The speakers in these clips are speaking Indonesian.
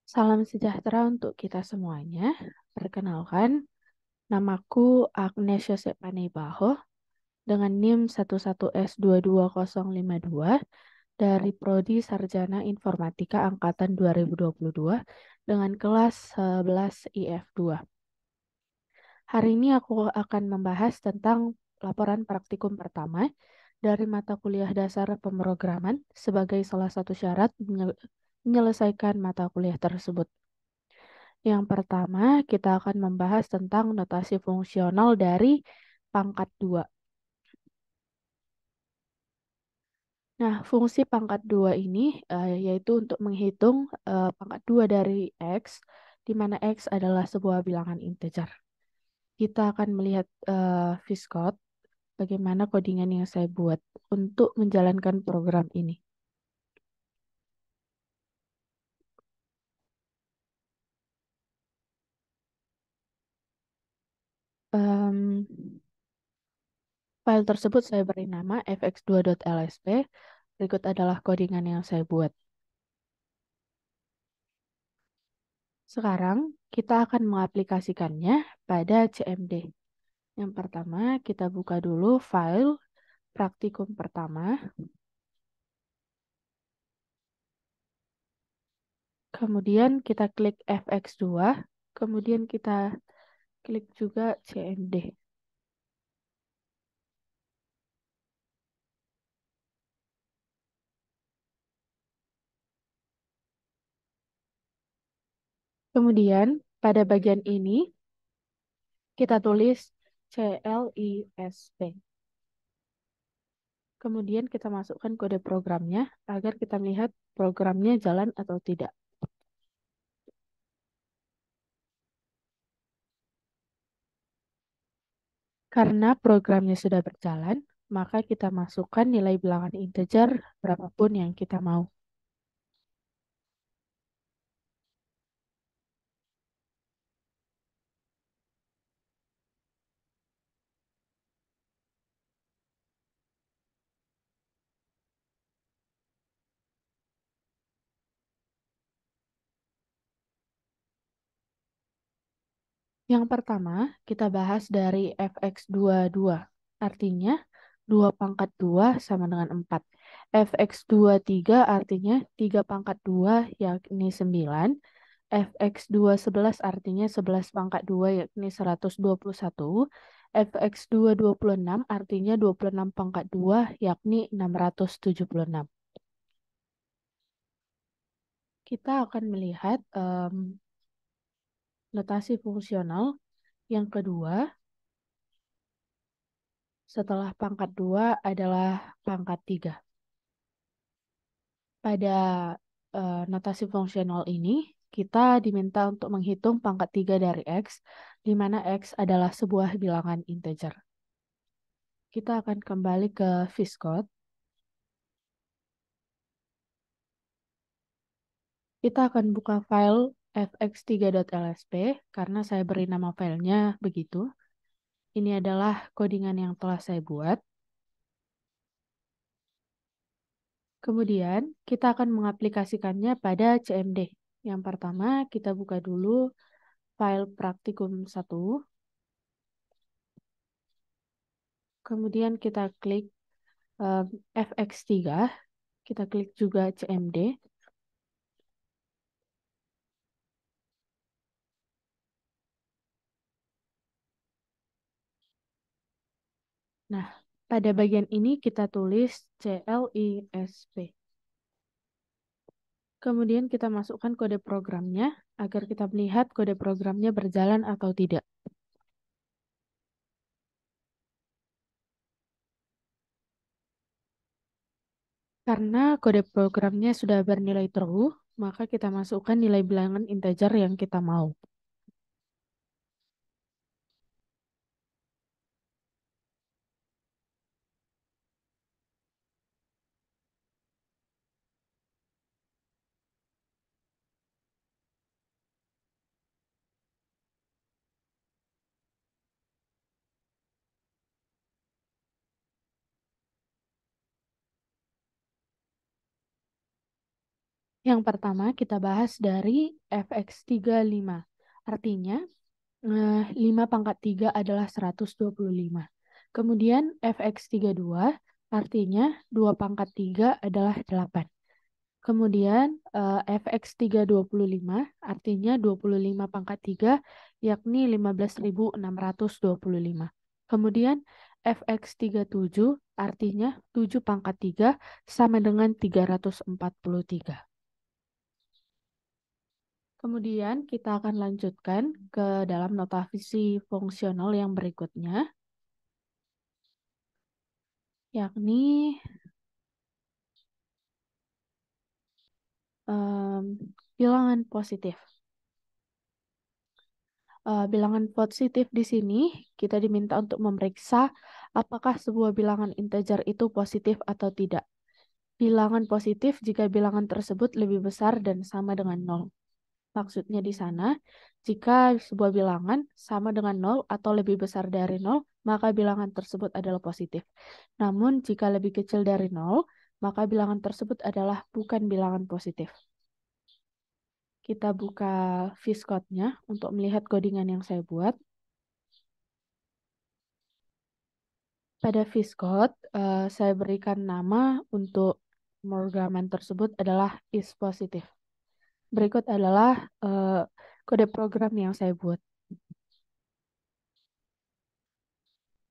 Salam sejahtera untuk kita semuanya. Perkenalkan, namaku Agnes Yosepaneibaho dengan NIM 11S22052 dari Prodi Sarjana Informatika Angkatan 2022 dengan kelas 11 IF2. Hari ini aku akan membahas tentang laporan praktikum pertama dari mata kuliah dasar pemrograman sebagai salah satu syarat menyelesaikan mata kuliah tersebut. Yang pertama, kita akan membahas tentang notasi fungsional dari pangkat 2. Nah, fungsi pangkat 2 ini yaitu untuk menghitung pangkat 2 dari X, di mana X adalah sebuah bilangan integer. Kita akan melihat VSCODE, bagaimana codingan yang saya buat untuk menjalankan program ini. Em, File tersebut saya beri nama fx2.lsp. Berikut adalah codingan yang saya buat. Sekarang kita akan mengaplikasikannya pada CMD. Yang pertama, kita buka dulu file praktikum pertama. Kemudian kita klik FX2. Kemudian kita klik juga CMD. Kemudian pada bagian ini kita tulis CLISP. Kemudian kita masukkan kode programnya agar kita melihat programnya jalan atau tidak. Karena programnya sudah berjalan, maka kita masukkan nilai bilangan integer berapapun yang kita mau. Yang pertama, kita bahas dari fx22. Artinya, 2 pangkat 2 sama dengan 4. Fx23 artinya 3 pangkat 2 yakni 9. Fx211 artinya 11 pangkat 2 yakni 121. Fx226 artinya 26 pangkat 2 yakni 676. Kita akan melihat notasi fungsional yang kedua. Setelah pangkat 2 adalah pangkat 3. Pada notasi fungsional ini, kita diminta untuk menghitung pangkat 3 dari X, di mana X adalah sebuah bilangan integer. Kita akan kembali ke VSCODE. Kita akan buka file fx3.lsp, karena saya beri nama filenya begitu. Ini adalah codingan yang telah saya buat. Kemudian, kita akan mengaplikasikannya pada CMD. Yang pertama, kita buka dulu file praktikum 1. Kemudian kita klik um, FX3. Kita klik juga CMD. Nah, pada bagian ini kita tulis CLISP. Kemudian kita masukkan kode programnya agar kita melihat kode programnya berjalan atau tidak. Karena kode programnya sudah bernilai true, maka kita masukkan nilai bilangan integer yang kita mau. Yang pertama kita bahas dari fx 35. Artinya 5 pangkat 3 adalah 125. Kemudian fx 32 artinya 2 pangkat 3 adalah 8. Kemudian fx 325 artinya 25 pangkat 3 yakni 15.625. Kemudian fx 37 artinya 7 pangkat 3 sama dengan 343. Kemudian kita akan lanjutkan ke dalam notasi fungsional yang berikutnya, yakni bilangan positif. Bilangan positif di sini kita diminta untuk memeriksa apakah sebuah bilangan integer itu positif atau tidak. Bilangan positif jika bilangan tersebut lebih besar dan sama dengan 0. Maksudnya di sana, jika sebuah bilangan sama dengan 0 atau lebih besar dari 0, maka bilangan tersebut adalah positif. Namun, jika lebih kecil dari 0, maka bilangan tersebut adalah bukan bilangan positif. Kita buka VSCODE-nya untuk melihat codingan yang saya buat. Pada VSCODE, saya berikan nama untuk pemrograman tersebut adalah isPositif. Berikut adalah kode program yang saya buat.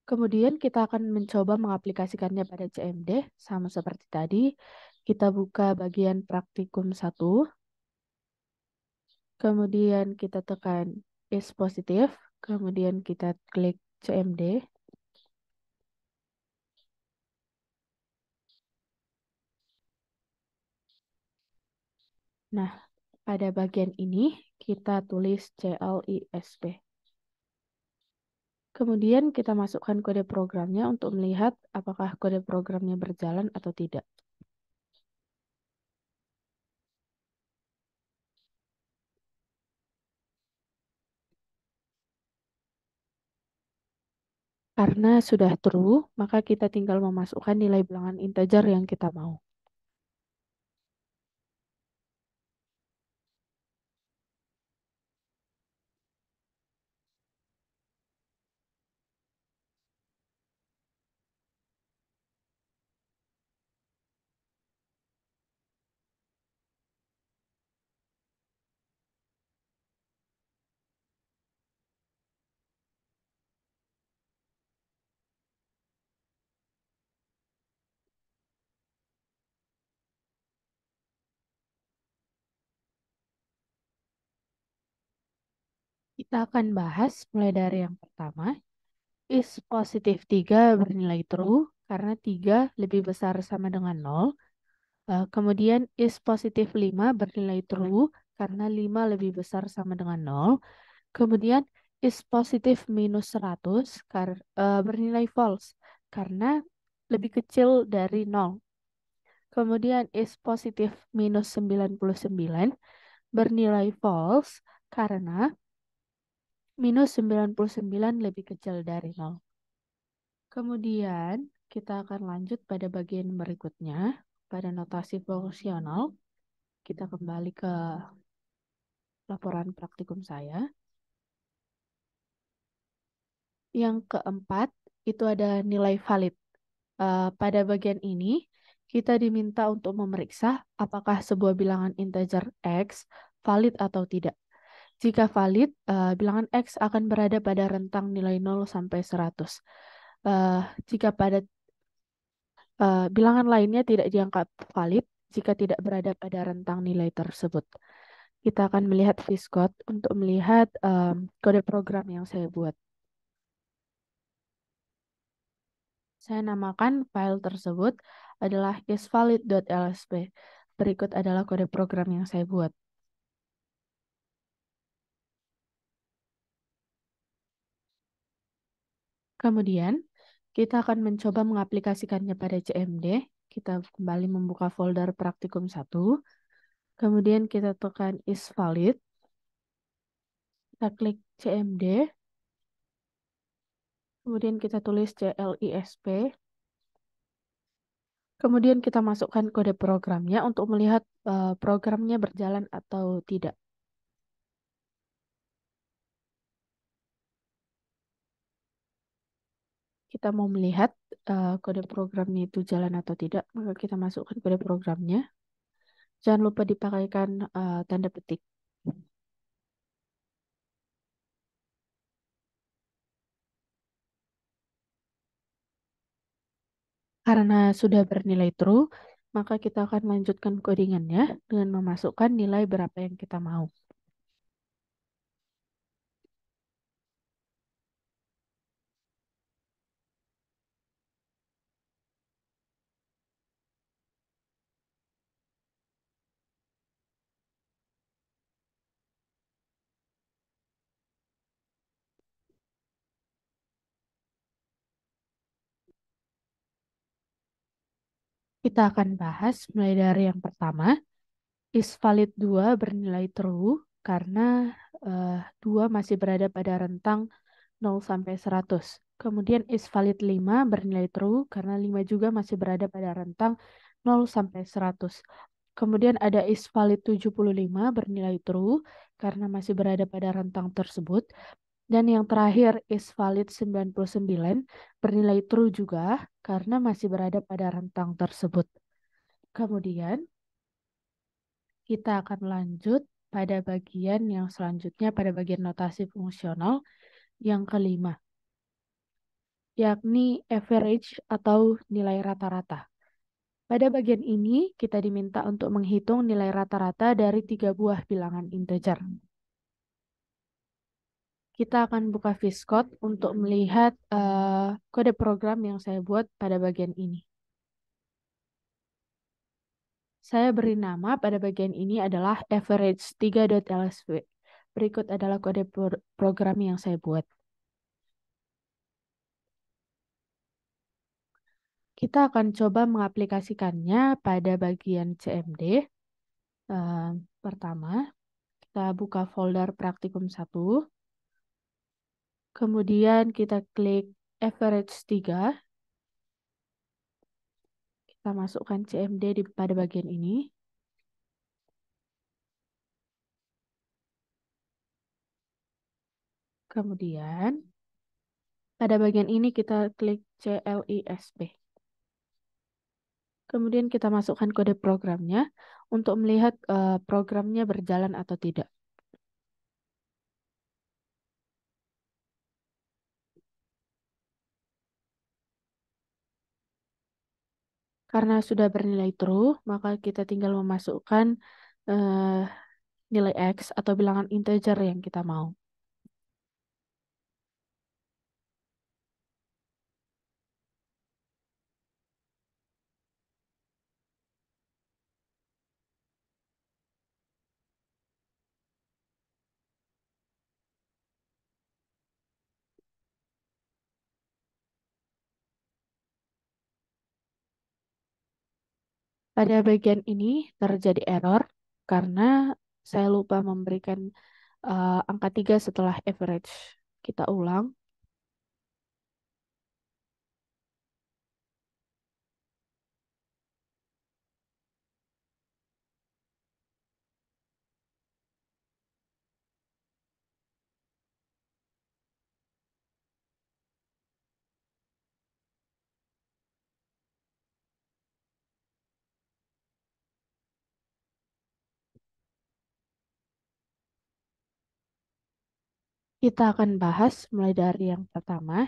Kemudian kita akan mencoba mengaplikasikannya pada CMD, sama seperti tadi. Kita buka bagian praktikum 1, kemudian kita tekan isPositif, kemudian kita klik CMD. Nah, pada bagian ini kita tulis CLISP. Kemudian kita masukkan kode programnya untuk melihat apakah kode programnya berjalan atau tidak. Karena sudah true, maka kita tinggal memasukkan nilai bilangan integer yang kita mau. Kita akan bahas mulai dari yang pertama. Is positif 3 bernilai true karena 3 lebih besar sama dengan 0. Kemudian is positif 5 bernilai true karena 5 lebih besar sama dengan 0. Kemudian is positif minus 100 bernilai false karena lebih kecil dari 0. Kemudian is positif minus 99 bernilai false karena minus 99 lebih kecil dari 0. Kemudian kita akan lanjut pada bagian berikutnya, pada notasi fungsional. Kita kembali ke laporan praktikum saya. Yang keempat, itu ada nilai valid. Pada bagian ini, kita diminta untuk memeriksa apakah sebuah bilangan integer X valid atau tidak. Jika valid, bilangan X akan berada pada rentang nilai 0 sampai 100. Jika pada bilangan lainnya tidak dianggap valid jika tidak berada pada rentang nilai tersebut. Kita akan melihat VSCODE untuk melihat kode program yang saya buat. Saya namakan file tersebut adalah isvalid.lsp. Berikut adalah kode program yang saya buat. Kemudian, kita akan mencoba mengaplikasikannya pada CMD. Kita kembali membuka folder praktikum 1. Kemudian kita tekan isValid. Kita klik CMD. Kemudian kita tulis CLISP. Kemudian kita masukkan kode programnya untuk melihat programnya berjalan atau tidak. Kita mau melihat kode programnya itu jalan atau tidak, maka kita masukkan kode programnya. Jangan lupa dipakaikan tanda petik. Karena sudah bernilai true, maka kita akan melanjutkan codingannya dengan memasukkan nilai berapa yang kita mau. Kita akan bahas mulai dari yang pertama, is valid 2 bernilai true karena 2 masih berada pada rentang 0 sampai 100. Kemudian is valid 5 bernilai true karena 5 juga masih berada pada rentang 0 sampai 100. Kemudian ada is valid 75 bernilai true karena masih berada pada rentang tersebut. Dan yang terakhir is valid 99 bernilai true juga karena masih berada pada rentang tersebut. Kemudian kita akan lanjut pada bagian yang selanjutnya, pada bagian notasi fungsional yang kelima, yakni average atau nilai rata-rata. Pada bagian ini, kita diminta untuk menghitung nilai rata-rata dari 3 buah bilangan integer. Kita akan buka VSCode untuk melihat kode program yang saya buat pada bagian ini. Saya beri nama pada bagian ini adalah average3.lsv. Berikut adalah kode program yang saya buat. Kita akan coba mengaplikasikannya pada bagian CMD. Pertama, kita buka folder praktikum 1. Kemudian kita klik average 3. Kita masukkan CMD pada bagian ini. Kemudian pada bagian ini kita klik CLISP. Kemudian kita masukkan kode programnya untuk melihat programnya berjalan atau tidak. Karena sudah bernilai true, maka kita tinggal memasukkan eh, nilai X atau bilangan integer yang kita mau. Pada bagian ini terjadi error karena saya lupa memberikan angka 3 setelah average. Kita ulang. Kita akan bahas mulai dari yang pertama,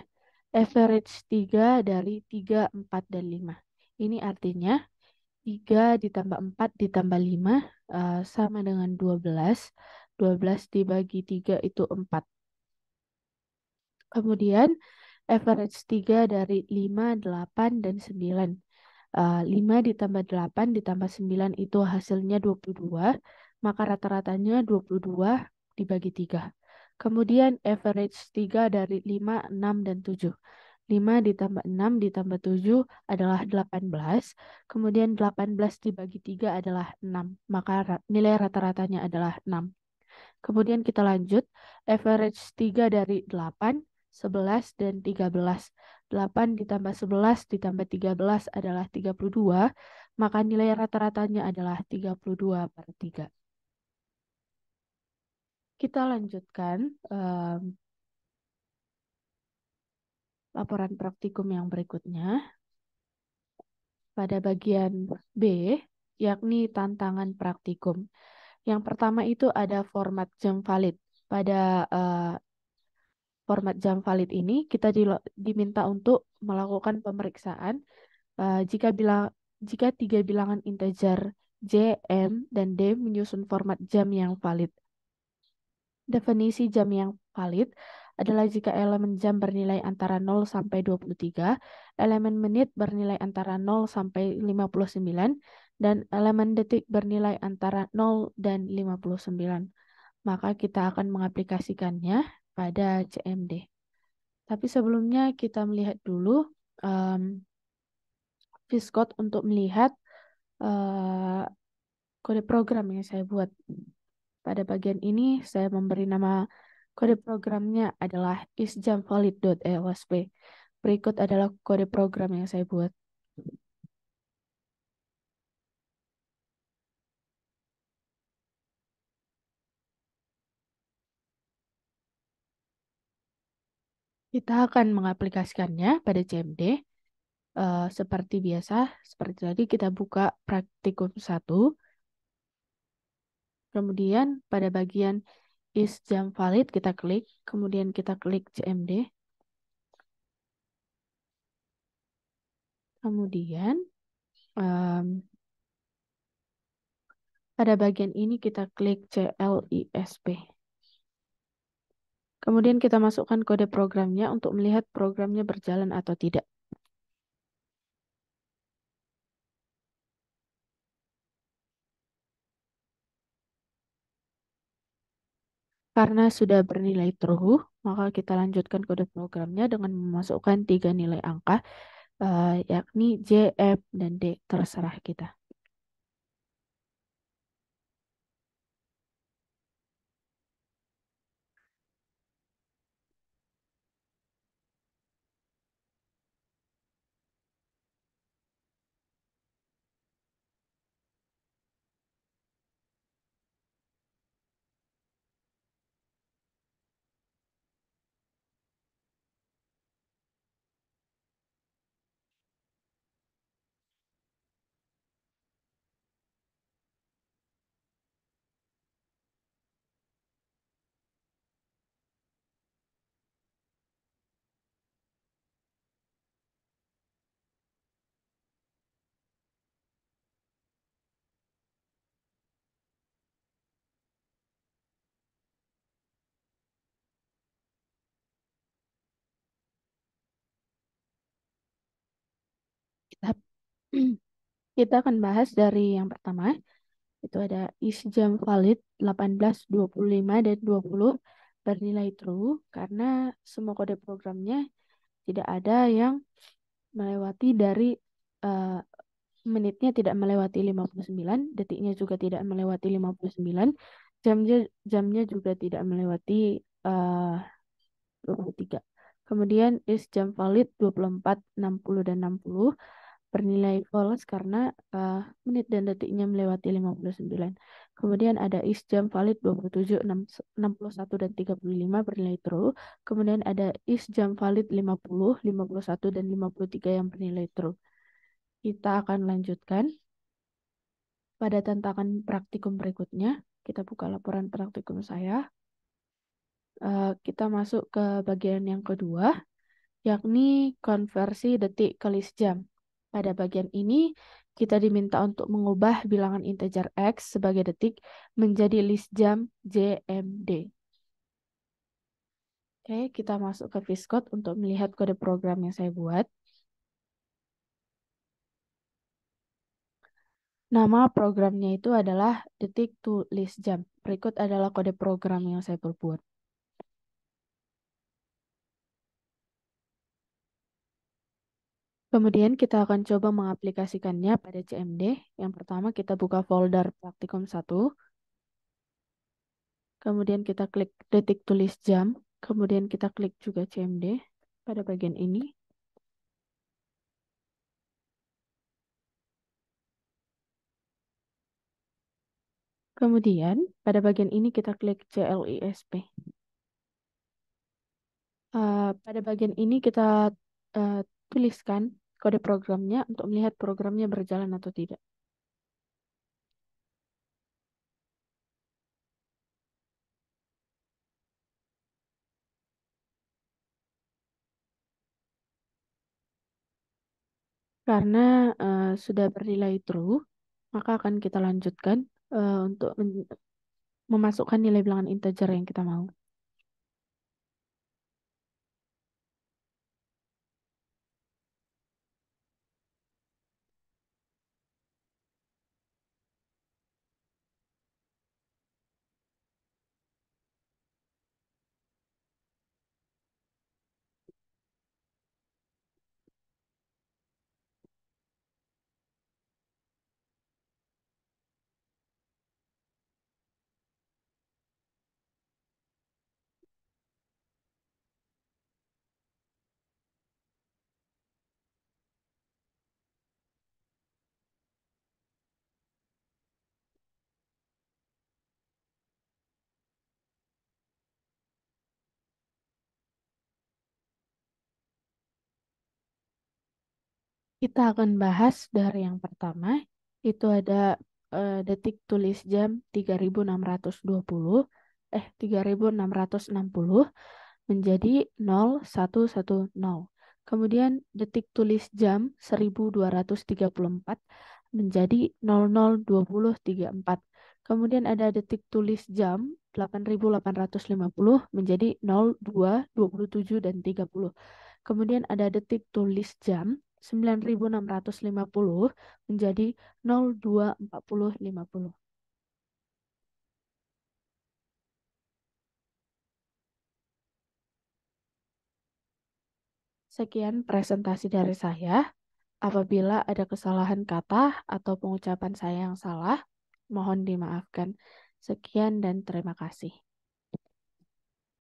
average 3 dari 3, 4, dan 5. Ini artinya 3 ditambah 4 ditambah 5 sama dengan 12. 12 dibagi 3 itu 4. Kemudian average 3 dari 5, 8, dan 9. 5 ditambah 8 ditambah 9 itu hasilnya 22. Maka rata-ratanya 22 dibagi 3. Kemudian average 3 dari 5, 6, dan 7. 5 ditambah 6 ditambah 7 adalah 18. Kemudian 18 dibagi 3 adalah 6. Maka nilai rata-ratanya adalah 6. Kemudian kita lanjut, average 3 dari 8, 11, dan 13. 8 ditambah 11 ditambah 13 adalah 32, maka nilai rata-ratanya adalah 32/3. Kita lanjutkan laporan praktikum yang berikutnya. Pada bagian B, yakni tantangan praktikum. Yang pertama itu ada format jam valid. Pada format jam valid ini kita diminta untuk melakukan pemeriksaan jika tiga bilangan integer J, M, dan D menyusun format jam yang valid. Definisi jam yang valid adalah jika elemen jam bernilai antara 0 sampai 23, elemen menit bernilai antara 0 sampai 59, dan elemen detik bernilai antara 0 dan 59. Maka kita akan mengaplikasikannya pada CMD. Tapi sebelumnya kita melihat dulu Viscode untuk melihat kode program yang saya buat. Pada bagian ini saya memberi nama kode programnya adalah isjamvalid.elsp. Berikut adalah kode program yang saya buat. Kita akan mengaplikasikannya pada CMD. Seperti biasa, seperti tadi kita buka praktikum 1. Kemudian pada bagian isjamvalid kita klik, kemudian kita klik CMD. Kemudian pada bagian ini kita klik CLISP. Kemudian kita masukkan kode programnya untuk melihat programnya berjalan atau tidak. Karena sudah bernilai true, maka kita lanjutkan kode programnya dengan memasukkan 3 nilai angka, yakni J, M, dan D, terserah kita. Kita, kita akan bahas dari yang pertama, itu ada isjam valid 18, 25, dan 20 bernilai true karena semua kode programnya tidak ada yang melewati dari menitnya tidak melewati 59, detiknya juga tidak melewati 59, jamnya juga tidak melewati 23. Kemudian is jam valid 24, 60, dan 60 bernilai false karena menit dan detiknya melewati 59. Kemudian ada is jam valid 27, 61, dan 35 bernilai true. Kemudian ada is jam valid 50, 51, dan 53 yang bernilai true. Kita akan lanjutkan pada tantangan praktikum berikutnya. Kita buka laporan praktikum saya. Kita masuk ke bagian yang kedua, yakni konversi detik ke list jam. Pada bagian ini, kita diminta untuk mengubah bilangan integer X sebagai detik menjadi list jam JMD. Oke, kita masuk ke Viscode untuk melihat kode program yang saya buat. Nama programnya itu adalah detik to list jam. Berikut adalah kode program yang saya perbuat. Kemudian kita akan coba mengaplikasikannya pada CMD. Yang pertama kita buka folder praktikum 1. Kemudian kita klik detik tulis jam. Kemudian kita klik juga CMD pada bagian ini. Kemudian, pada bagian ini kita klik CLISP. Pada bagian ini kita eh, tuliskan kode programnya untuk melihat programnya berjalan atau tidak. Karena sudah bernilai true, maka akan kita lanjutkan untuk memasukkan nilai bilangan integer yang kita mau. Kita akan bahas dari yang pertama, itu ada detik tulis jam 3620, 3660 menjadi 0110. Kemudian detik tulis jam 1234 menjadi 002034. Kemudian ada detik tulis jam 8850 menjadi 0227 dan 30. Kemudian ada detik tulis jam 9650 menjadi 024050. Sekian presentasi dari saya. Apabila ada kesalahan kata atau pengucapan saya yang salah, mohon dimaafkan. Sekian dan terima kasih.